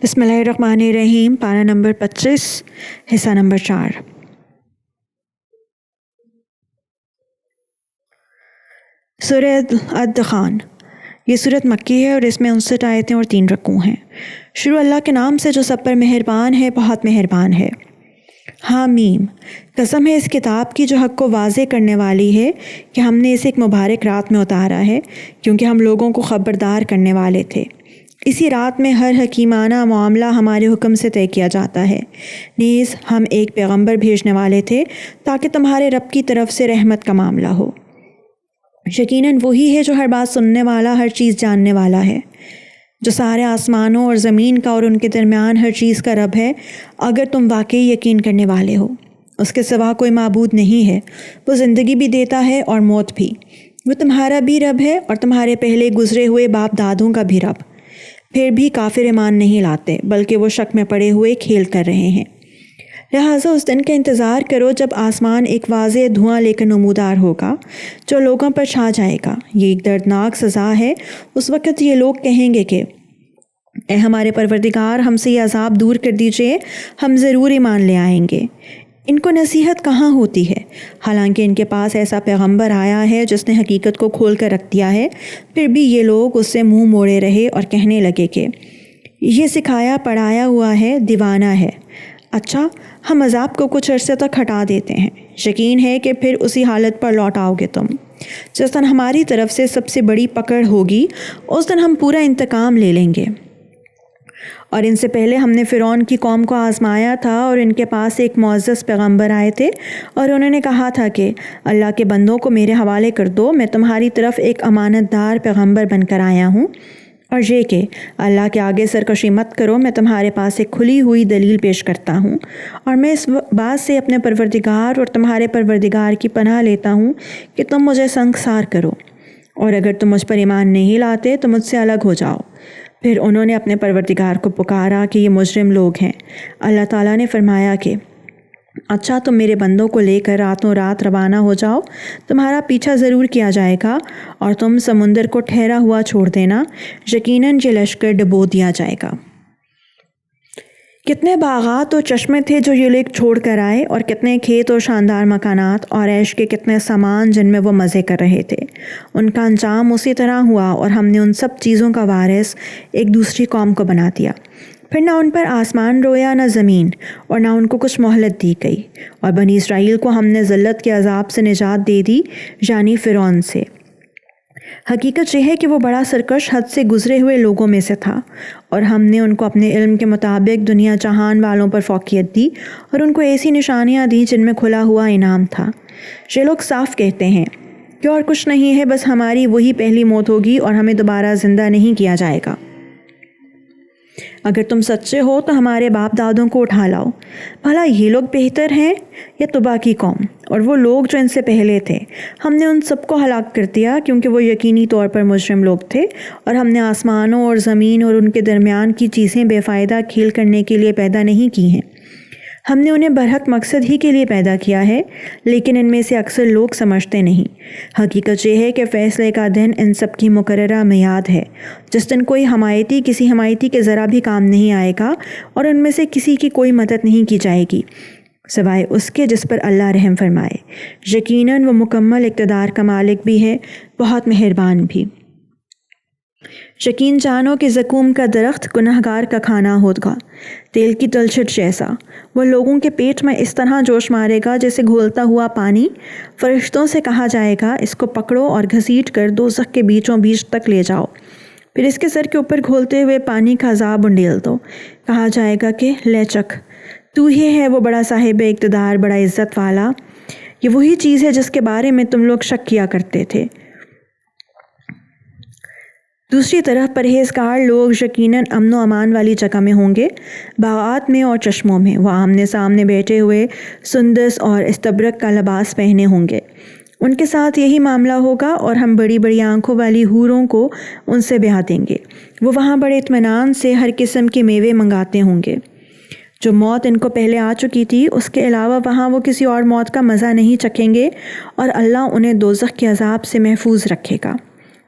بسم اللہ الرحمن الرحیم۔ پارہ نمبر 25، حصہ نمبر 4۔ سورہ الدخان۔ یہ سورت مکی ہے اور اس میں 59 آیتیں اور 3 رکوع ہیں۔ شروع اللہ کے نام سے جو سب پر مہربان ہے، بہت مہربان ہے۔ حامیم۔ قسم ہے اس کتاب کی جو حق کو واضح کرنے والی ہے کہ ہم نے اسے ایک مبارک رات میں اتارا ہے، کیونکہ ہم لوگوں کو خبردار کرنے والے تھے۔ اسی رات میں ہر حکیمانہ معاملہ ہمارے حکم سے طے کیا جاتا ہے۔ نیز ہم ایک پیغمبر بھیجنے والے تھے تاکہ تمہارے رب کی طرف سے رحمت کا معاملہ ہو۔ یقیناً وہی ہے جو ہر بات سننے والا، ہر چیز جاننے والا ہے، جو سارے آسمانوں اور زمین کا اور ان کے درمیان ہر چیز کا رب ہے۔ اگر تم واقعی یقین کرنے والے ہو، اس کے سوا کوئی معبود نہیں ہے۔ وہ زندگی بھی دیتا ہے اور موت بھی۔ وہ تمہارا بھی رب ہے اور تمہارے پہلے گزرے ہوئے باپ دادوں کا بھی رب۔ پھر بھی کافر ایمان نہیں لاتے، بلکہ وہ شک میں پڑے ہوئے کھیل کر رہے ہیں۔ لہٰذا اس دن کا انتظار کرو جب آسمان ایک واضح دھواں لے کر نمودار ہوگا، جو لوگوں پر چھا جائے گا۔ یہ ایک دردناک سزا ہے۔ اس وقت یہ لوگ کہیں گے کہ اے ہمارے پروردگار، ہم سے یہ عذاب دور کر دیجئے، ہم ضرور ایمان لے آئیں گے۔ ان کو نصیحت کہاں ہوتی ہے، حالانکہ ان کے پاس ایسا پیغمبر آیا ہے جس نے حقیقت کو کھول کر رکھ دیا ہے۔ پھر بھی یہ لوگ اس سے منہ موڑے رہے اور کہنے لگے کہ یہ سکھایا پڑھایا ہوا ہے، دیوانہ ہے۔ اچھا، ہم عذاب کو کچھ عرصے تک ہٹا دیتے ہیں، یقین ہے کہ پھر اسی حالت پر لوٹ آؤ گے تم۔ جس دن ہماری طرف سے سب سے بڑی پکڑ ہوگی، اس دن ہم پورا انتقام لے لیں گے۔ اور ان سے پہلے ہم نے فرعون کی قوم کو آزمایا تھا، اور ان کے پاس ایک معزز پیغمبر آئے تھے، اور انہوں نے کہا تھا کہ اللہ کے بندوں کو میرے حوالے کر دو، میں تمہاری طرف ایک امانت دار پیغمبر بن کر آیا ہوں، اور یہ کہ اللہ کے آگے سرکشی مت کرو، میں تمہارے پاس ایک کھلی ہوئی دلیل پیش کرتا ہوں، اور میں اس بات سے اپنے پروردگار اور تمہارے پروردگار کی پناہ لیتا ہوں کہ تم مجھے سنگسار کرو، اور اگر تم مجھ پر ایمان نہیں لاتے تو مجھ سے الگ ہو جاؤ۔ پھر انہوں نے اپنے پروردگار کو پکارا کہ یہ مجرم لوگ ہیں۔ اللہ تعالیٰ نے فرمایا کہ اچھا، تم میرے بندوں کو لے کر راتوں رات روانہ ہو جاؤ، تمہارا پیچھا ضرور کیا جائے گا، اور تم سمندر کو ٹھہرا ہوا چھوڑ دینا، یقیناً یہ لشکر ڈبو دیا جائے گا۔ کتنے باغات اور چشمے تھے جو یہ لوگ چھوڑ کر آئے، اور کتنے کھیت اور شاندار مکانات، اور عیش کے کتنے سامان جن میں وہ مزے کر رہے تھے۔ ان کا انجام اسی طرح ہوا، اور ہم نے ان سب چیزوں کا وارث ایک دوسری قوم کو بنا دیا۔ پھر نہ ان پر آسمان رویا نہ زمین، اور نہ ان کو کچھ مہلت دی گئی، اور بنی اسرائیل کو ہم نے ذلت کے عذاب سے نجات دے دی، یعنی فرعون سے۔ حقیقت یہ ہے کہ وہ بڑا سرکش، حد سے گزرے ہوئے لوگوں میں سے تھا، اور ہم نے ان کو اپنے علم کے مطابق دنیا جہان والوں پر فوقیت دی، اور ان کو ایسی نشانیاں دیں جن میں کھلا ہوا انعام تھا۔ یہ لوگ صاف کہتے ہیں کہ اور کچھ نہیں ہے، بس ہماری وہی پہلی موت ہوگی اور ہمیں دوبارہ زندہ نہیں کیا جائے گا۔ اگر تم سچے ہو تو ہمارے باپ دادوں کو اٹھا لاؤ۔ بھلا یہ لوگ بہتر ہیں یا طبع کی قوم اور وہ لوگ جو ان سے پہلے تھے؟ ہم نے ان سب کو ہلاک کر دیا، کیونکہ وہ یقینی طور پر مجرم لوگ تھے، اور ہم نے آسمانوں اور زمین اور ان کے درمیان کی چیزیں بے فائدہ کھیل کرنے کے لیے پیدا نہیں کی ہیں۔ ہم نے انہیں برحق مقصد ہی کے لیے پیدا کیا ہے، لیکن ان میں سے اکثر لوگ سمجھتے نہیں۔ حقیقت یہ ہے کہ فیصلے کا دن ان سب کی مقررہ میعاد ہے، جس دن کوئی حمایتی کسی حمایتی کے ذرا بھی کام نہیں آئے گا، اور ان میں سے کسی کی کوئی مدد نہیں کی جائے گی سوائے اس کے جس پر اللہ رحم فرمائے۔ یقیناً وہ مکمل اقتدار کا مالک بھی ہے، بہت مہربان بھی۔ یقین جانو کہ زقوم کا درخت گنہگار کا کھانا ہوگا، تیل کی تلچھٹ جیسا۔ وہ لوگوں کے پیٹ میں اس طرح جوش مارے گا جیسے گھولتا ہوا پانی۔ فرشتوں سے کہا جائے گا اس کو پکڑو اور گھسیٹ کر دوزخ کے بیچوں بیچ تک لے جاؤ، پھر اس کے سر کے اوپر گھولتے ہوئے پانی کا عذاب انڈیل دو۔ کہا جائے گا کہ لے چکھ، تو ہی ہے وہ بڑا صاحب اقتدار، بڑا عزت والا۔ یہ وہی چیز ہے جس کے بارے میں تم لوگ شک کیا کرتے تھے۔ دوسری طرف پرہیزگار لوگ یقیناً امن و امان والی جگہ میں ہوں گے، باغات میں اور چشموں میں۔ وہ آمنے سامنے بیٹھے ہوئے سندس اور استبرق کا لباس پہنے ہوں گے۔ ان کے ساتھ یہی معاملہ ہوگا، اور ہم بڑی بڑی آنکھوں والی حوروں کو ان سے بیاہ دیں گے۔ وہ وہاں بڑے اطمینان سے ہر قسم کے میوے منگاتے ہوں گے۔ جو موت ان کو پہلے آ چکی تھی، اس کے علاوہ وہاں وہ کسی اور موت کا مزہ نہیں چکھیں گے، اور اللہ انہیں دوزخ کے عذاب سے محفوظ رکھے گا۔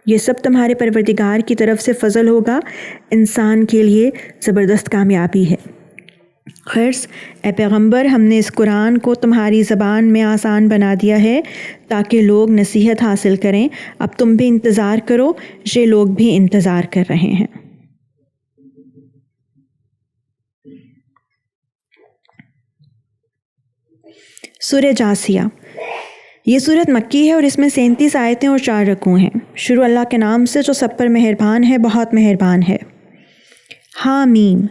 یہ سب تمہارے پروردگار کی طرف سے فضل ہوگا، انسان کے لیے زبردست کامیابی ہے۔ غرض اے پیغمبر، ہم نے اس قرآن کو تمہاری زبان میں آسان بنا دیا ہے تاکہ لوگ نصیحت حاصل کریں۔ اب تم بھی انتظار کرو، یہ لوگ بھی انتظار کر رہے ہیں۔ سورہ جاثیہ، یہ صورت مکی ہے اور اس میں 37 آیتیں اور 4 رکوع ہیں۔ شروع اللہ کے نام سے جو سب پر مہربان ہے، بہت مہربان ہے۔ حامیم،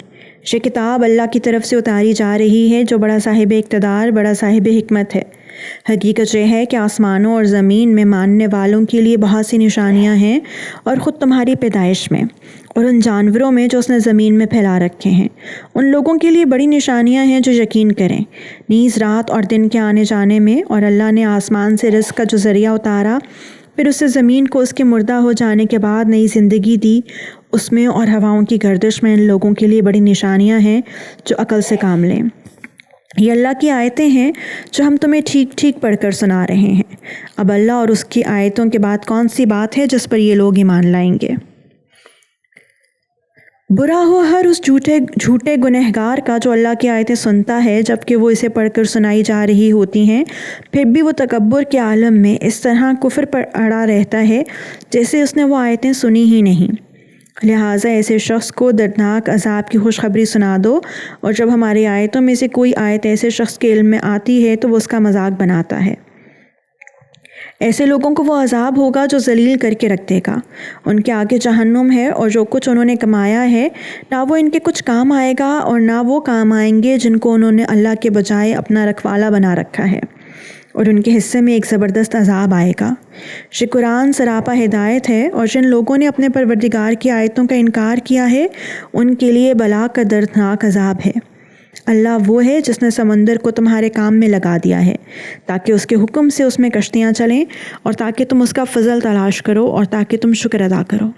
یہ کتاب اللہ کی طرف سے اتاری جا رہی ہے جو بڑا صاحب اقتدار، بڑا صاحب حکمت ہے۔ حقیقت یہ ہے کہ آسمانوں اور زمین میں ماننے والوں کے لیے بہت سی نشانیاں ہیں، اور خود تمہاری پیدائش میں اور ان جانوروں میں جو اس نے زمین میں پھیلا رکھے ہیں، ان لوگوں کے لیے بڑی نشانیاں ہیں جو یقین کریں۔ نیز رات اور دن کے آنے جانے میں، اور اللہ نے آسمان سے رزق کا جو ذریعہ اتارا، پھر اس سے زمین کو اس کے مردہ ہو جانے کے بعد نئی زندگی دی، اس میں اور ہواؤں کی گردش میں ان لوگوں کے لیے بڑی نشانیاں ہیں جو عقل سے کام لیں۔ یہ اللہ کی آیتیں ہیں جو ہم تمہیں ٹھیک ٹھیک پڑھ کر سنا رہے ہیں۔ اب اللہ اور اس کی آیتوں کے بعد کون سی بات ہے جس پر یہ لوگ ایمان لائیں گے؟ برا ہو ہر اس جھوٹے گنہگار کا جو اللہ کی آیتیں سنتا ہے جبکہ وہ اسے پڑھ کر سنائی جا رہی ہوتی ہیں، پھر بھی وہ تکبر کے عالم میں اس طرح کفر پر اڑا رہتا ہے جیسے اس نے وہ آیتیں سنی ہی نہیں۔ لہٰذا ایسے شخص کو دردناک عذاب کی خوشخبری سنا دو، اور جب ہماری آیتوں میں سے کوئی آیت ایسے شخص کے علم میں آتی ہے تو وہ اس کا مذاق بناتا ہے۔ ایسے لوگوں کو وہ عذاب ہوگا جو ذلیل کر کے رکھ دے گا۔ ان کے آگے جہنم ہے، اور جو کچھ انہوں نے کمایا ہے نہ وہ ان کے کچھ کام آئے گا، اور نہ وہ کام آئیں گے جن کو انہوں نے اللہ کے بجائے اپنا رکھوالا بنا رکھا ہے، اور ان کے حصے میں ایک زبردست عذاب آئے گا۔ یہ قرآن سراپا ہدایت ہے، اور جن لوگوں نے اپنے پروردگار کی آیتوں کا انکار کیا ہے ان کے لیے بلا کا دردناک عذاب ہے۔ اللہ وہ ہے جس نے سمندر کو تمہارے کام میں لگا دیا ہے تاکہ اس کے حکم سے اس میں کشتیاں چلیں، اور تاکہ تم اس کا فضل تلاش کرو، اور تاکہ تم شکر ادا کرو۔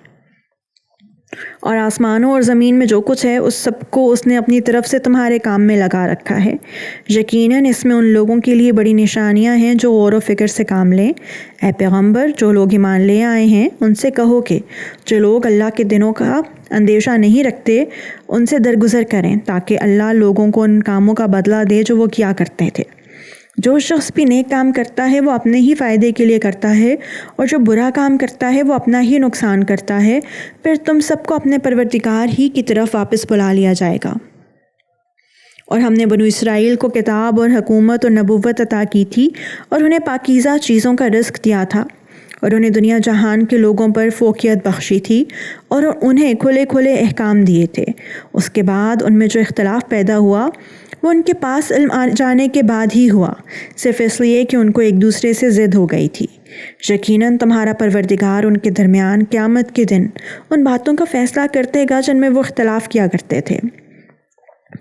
اور آسمانوں اور زمین میں جو کچھ ہے اس سب کو اس نے اپنی طرف سے تمہارے کام میں لگا رکھا ہے۔ یقیناً اس میں ان لوگوں کے لیے بڑی نشانیاں ہیں جو غور و فکر سے کام لیں۔ اے پیغمبر، جو لوگ ایمان لے آئے ہیں ان سے کہو کہ جو لوگ اللہ کے دنوں کا اندیشہ نہیں رکھتے ان سے درگزر کریں تاکہ اللہ لوگوں کو ان کاموں کا بدلہ دے جو وہ کیا کرتے تھے۔ جو شخص بھی نیک کام کرتا ہے وہ اپنے ہی فائدے کے لیے کرتا ہے، اور جو برا کام کرتا ہے وہ اپنا ہی نقصان کرتا ہے، پھر تم سب کو اپنے پروردگار ہی کی طرف واپس بلا لیا جائے گا۔ اور ہم نے بنو اسرائیل کو کتاب اور حکومت اور نبوت عطا کی تھی، اور انہیں پاکیزہ چیزوں کا رزق دیا تھا، اور انہیں دنیا جہان کے لوگوں پر فوقیت بخشی تھی، اور انہیں کھلے کھلے احکام دیے تھے۔ اس کے بعد ان میں جو اختلاف پیدا ہوا وہ ان کے پاس علم آ جانے کے بعد ہی ہوا، صرف اس لیے کہ ان کو ایک دوسرے سے ضد ہو گئی تھی۔ یقیناً تمہارا پروردگار ان کے درمیان قیامت کے دن ان باتوں کا فیصلہ کرتے گا جن میں وہ اختلاف کیا کرتے تھے۔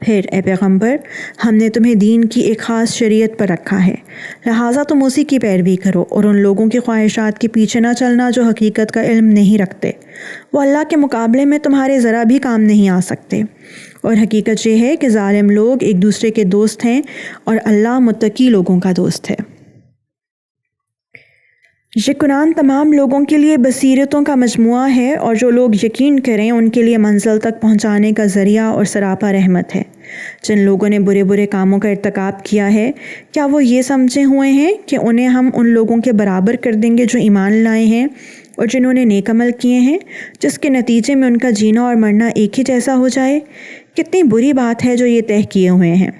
پھر اے پیغمبر، ہم نے تمہیں دین کی ایک خاص شریعت پر رکھا ہے، لہٰذا تم اسی کی پیروی کرو، اور ان لوگوں کی خواہشات کے پیچھے نہ چلنا جو حقیقت کا علم نہیں رکھتے۔ وہ اللہ کے مقابلے میں تمہارے ذرا بھی کام نہیں آ سکتے، اور حقیقت یہ ہے کہ ظالم لوگ ایک دوسرے کے دوست ہیں، اور اللہ متقی لوگوں کا دوست ہے۔ یہ قرآن تمام لوگوں کے لیے بصیرتوں کا مجموعہ ہے، اور جو لوگ یقین کریں ان کے لیے منزل تک پہنچانے کا ذریعہ اور سراپا رحمت ہے۔ جن لوگوں نے برے برے کاموں کا ارتکاب کیا ہے، کیا وہ یہ سمجھے ہوئے ہیں کہ انہیں ہم ان لوگوں کے برابر کر دیں گے جو ایمان لائے ہیں اور جنہوں نے نیک عمل کیے ہیں، جس کے نتیجے میں ان کا جینا اور مرنا ایک ہی جیسا ہو جائے؟ کتنی بری بات ہے جو یہ طے کیے ہوئے ہیں۔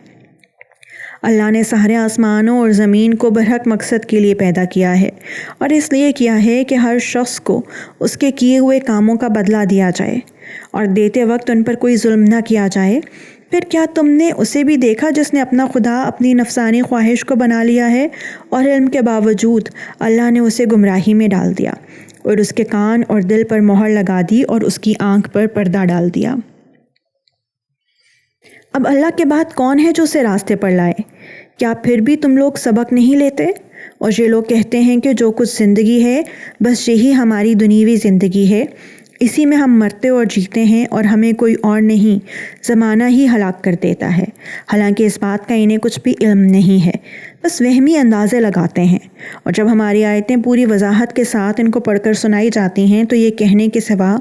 اللہ نے سارے آسمانوں اور زمین کو برحق مقصد کے لیے پیدا کیا ہے، اور اس لیے کیا ہے کہ ہر شخص کو اس کے کیے ہوئے کاموں کا بدلہ دیا جائے، اور دیتے وقت ان پر کوئی ظلم نہ کیا جائے۔ پھر کیا تم نے اسے بھی دیکھا جس نے اپنا خدا اپنی نفسانی خواہش کو بنا لیا ہے، اور علم کے باوجود اللہ نے اسے گمراہی میں ڈال دیا، اور اس کے کان اور دل پر مہر لگا دی، اور اس کی آنکھ پر پردہ ڈال دیا۔ اب اللہ کے بعد کون ہے جو اسے راستے پر لائے؟ کیا پھر بھی تم لوگ سبق نہیں لیتے؟ اور یہ لوگ کہتے ہیں کہ جو کچھ زندگی ہے بس یہی ہماری دنیوی زندگی ہے، اسی میں ہم مرتے اور جیتے ہیں اور ہمیں کوئی اور نہیں زمانہ ہی ہلاک کر دیتا ہے، حالانکہ اس بات کا انہیں کچھ بھی علم نہیں ہے، بس وہمی اندازے لگاتے ہیں۔ اور جب ہماری آیتیں پوری وضاحت کے ساتھ ان کو پڑھ کر سنائی جاتی ہیں تو یہ کہنے کے سوا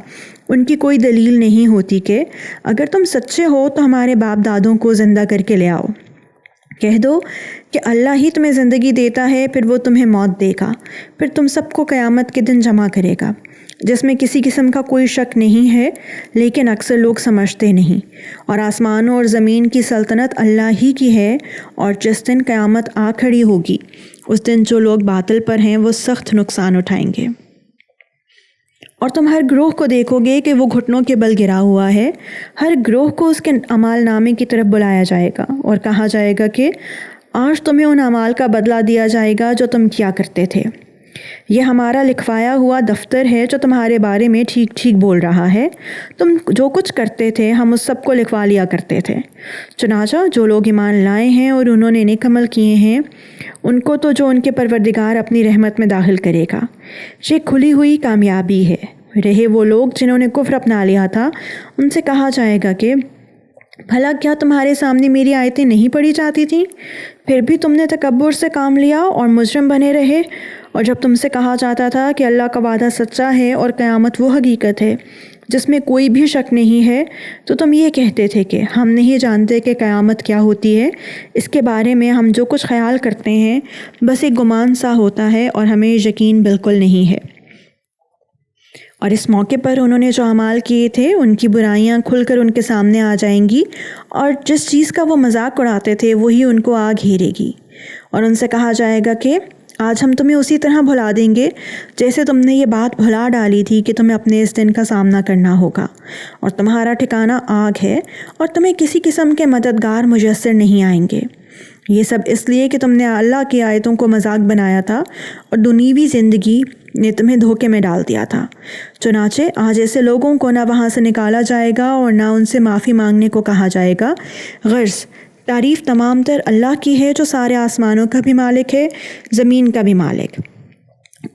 ان کی کوئی دلیل نہیں ہوتی کہ اگر تم سچے ہو تو ہمارے باپ دادوں کو زندہ کر کے لے آؤ۔ کہہ دو کہ اللہ ہی تمہیں زندگی دیتا ہے، پھر وہ تمہیں موت دے گا، پھر تم سب کو قیامت کے دن جمع کرے گا، جس میں کسی قسم کا کوئی شک نہیں ہے، لیکن اکثر لوگ سمجھتے نہیں۔ اور آسمانوں اور زمین کی سلطنت اللہ ہی کی ہے، اور جس دن قیامت آ کھڑی ہوگی اس دن جو لوگ باطل پر ہیں وہ سخت نقصان اٹھائیں گے۔ اور تم ہر گروہ کو دیکھو گے کہ وہ گھٹنوں کے بل گرا ہوا ہے، ہر گروہ کو اس کے اعمال نامے کی طرف بلایا جائے گا اور کہا جائے گا کہ آج تمہیں ان اعمال کا بدلہ دیا جائے گا جو تم کیا کرتے تھے۔ یہ ہمارا لکھوایا ہوا دفتر ہے جو تمہارے بارے میں ٹھیک ٹھیک بول رہا ہے، تم جو کچھ کرتے تھے ہم اس سب کو لکھوا لیا کرتے تھے۔ چنانچہ جو لوگ ایمان لائے ہیں اور انہوں نے نیک عمل کیے ہیں ان کو تو جو ان کے پروردگار اپنی رحمت میں داخل کرے گا۔ یہ کھلی ہوئی کامیابی ہے۔ رہے وہ لوگ جنہوں نے کفر اپنا لیا تھا، ان سے کہا جائے گا کہ بھلا کیا تمہارے سامنے میری آیتیں نہیں پڑھی جاتی تھیں؟ پھر بھی تم نے تکبر سے کام لیا اور مجرم بنے رہے۔ اور جب تم سے کہا جاتا تھا کہ اللہ کا وعدہ سچا ہے اور قیامت وہ حقیقت ہے جس میں کوئی بھی شک نہیں ہے، تو تم یہ کہتے تھے کہ ہم نہیں جانتے کہ قیامت کیا ہوتی ہے، اس کے بارے میں ہم جو کچھ خیال کرتے ہیں بس ایک گمان سا ہوتا ہے اور ہمیں یقین بالکل نہیں ہے۔ اور اس موقع پر انہوں نے جو اعمال کیے تھے ان کی برائیاں کھل کر ان کے سامنے آ جائیں گی، اور جس چیز کا وہ مذاق اڑاتے تھے وہی ان کو آ گھیرے گی۔ اور ان سے کہا جائے گا کہ آج ہم تمہیں اسی طرح بھلا دیں گے جیسے تم نے یہ بات بھلا ڈالی تھی کہ تمہیں اپنے اس دن کا سامنا کرنا ہوگا، اور تمہارا ٹھکانہ آگ ہے اور تمہیں کسی قسم کے مددگار میسر نہیں آئیں گے۔ یہ سب اس لیے کہ تم نے اللہ کی آیتوں کو مذاق بنایا تھا اور دنیوی زندگی نے تمہیں دھوکے میں ڈال دیا تھا۔ چنانچہ آج ایسے لوگوں کو نہ وہاں سے نکالا جائے گا اور نہ ان سے معافی مانگنے کو کہا جائے گا۔ غرض تعریف تمام تر اللہ کی ہے جو سارے آسمانوں کا بھی مالک ہے، زمین کا بھی مالک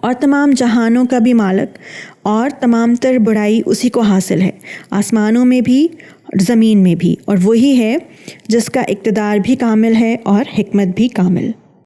اور تمام جہانوں کا بھی مالک، اور تمام تر بڑائی اسی کو حاصل ہے، آسمانوں میں بھی زمین میں بھی، اور وہی ہے جس کا اقتدار بھی کامل ہے اور حکمت بھی کامل۔